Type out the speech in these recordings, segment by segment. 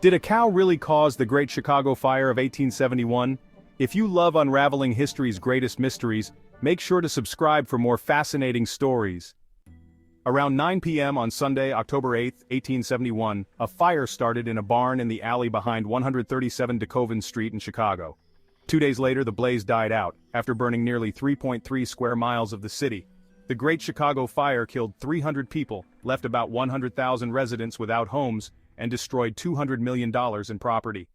Did a cow really cause the Great Chicago Fire of 1871? If you love unraveling history's greatest mysteries, make sure to subscribe for more fascinating stories. Around 9 p.m. on Sunday, October 8, 1871, a fire started in a barn in the alley behind 137 DeKoven Street in Chicago. 2 days later, the blaze died out, after burning nearly 3.3 square miles of the city. The Great Chicago Fire killed 300 people, left about 100,000 residents without homes, and destroyed $200 million in property.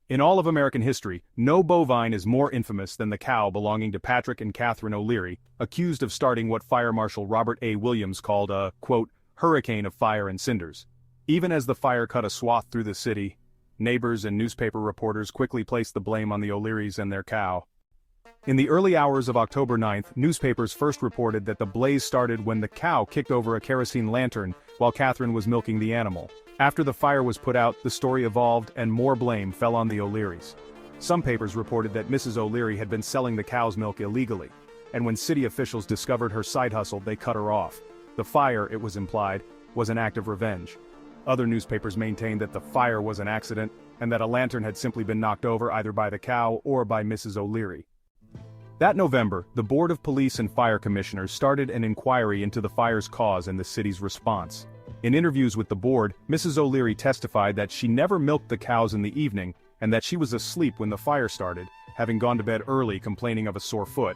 In all of American history, no bovine is more infamous than the cow belonging to Patrick and Catherine O'Leary, accused of starting what Fire Marshal Robert A. Williams called a, quote, hurricane of fire and cinders. Even as the fire cut a swath through the city, neighbors and newspaper reporters quickly placed the blame on the O'Learys and their cow. In the early hours of October 9th, newspapers first reported that the blaze started when the cow kicked over a kerosene lantern while Catherine was milking the animal. After the fire was put out, the story evolved and more blame fell on the O'Learys. Some papers reported that Mrs. O'Leary had been selling the cow's milk illegally, and when city officials discovered her side hustle, they cut her off. The fire, it was implied, was an act of revenge. Other newspapers maintained that the fire was an accident, and that a lantern had simply been knocked over either by the cow or by Mrs. O'Leary. That November, the Board of Police and Fire Commissioners started an inquiry into the fire's cause and the city's response. In interviews with the board, Mrs. O'Leary testified that she never milked the cows in the evening, and that she was asleep when the fire started, having gone to bed early complaining of a sore foot.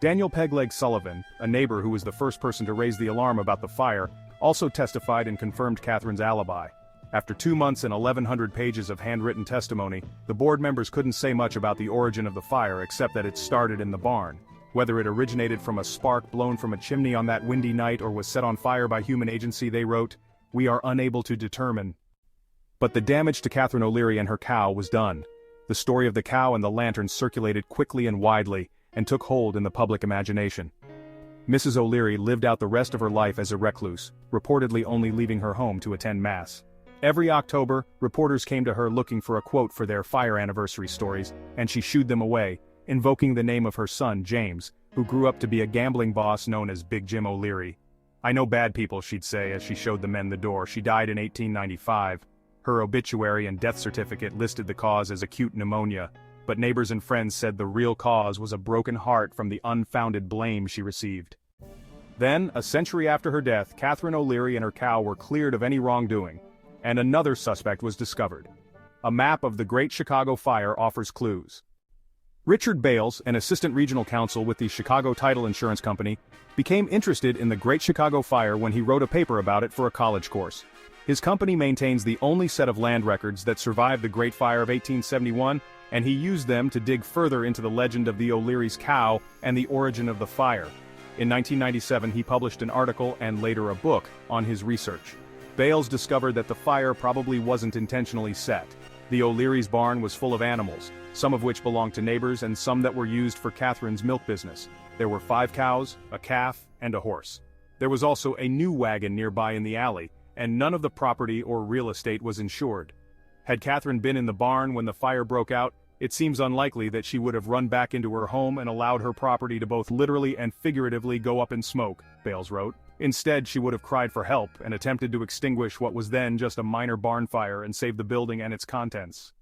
Daniel Pegleg Sullivan, a neighbor who was the first person to raise the alarm about the fire, also testified and confirmed Catherine's alibi. After 2 months and 1,100 pages of handwritten testimony, the board members couldn't say much about the origin of the fire except that it started in the barn. Whether it originated from a spark blown from a chimney on that windy night or was set on fire by human agency, they wrote, "We are unable to determine." But the damage to Catherine O'Leary and her cow was done. The story of the cow and the lantern circulated quickly and widely, and took hold in the public imagination. Mrs. O'Leary lived out the rest of her life as a recluse, reportedly only leaving her home to attend Mass. Every October, reporters came to her looking for a quote for their fire anniversary stories, and she shooed them away, invoking the name of her son, James, who grew up to be a gambling boss known as Big Jim O'Leary. "I know bad people," she'd say as she showed the men the door. She died in 1895. Her obituary and death certificate listed the cause as acute pneumonia, but neighbors and friends said the real cause was a broken heart from the unfounded blame she received. Then, a century after her death, Catherine O'Leary and her cow were cleared of any wrongdoing, and another suspect was discovered. A map of the Great Chicago Fire offers clues. Richard Bales, an assistant regional counsel with the Chicago Title Insurance Company, became interested in the Great Chicago Fire when he wrote a paper about it for a college course. His company maintains the only set of land records that survived the Great Fire of 1871, and he used them to dig further into the legend of the O'Leary's cow and the origin of the fire. In 1997, he published an article and later a book on his research. Bales discovered that the fire probably wasn't intentionally set. The O'Leary's barn was full of animals, some of which belonged to neighbors and some that were used for Catherine's milk business. There were 5 cows, a calf, and a horse. There was also a new wagon nearby in the alley, and none of the property or real estate was insured. Had Catherine been in the barn when the fire broke out, it seems unlikely that she would have run back into her home and allowed her property to both literally and figuratively go up in smoke, Bales wrote. Instead, she would have cried for help and attempted to extinguish what was then just a minor barn fire and save the building and its contents.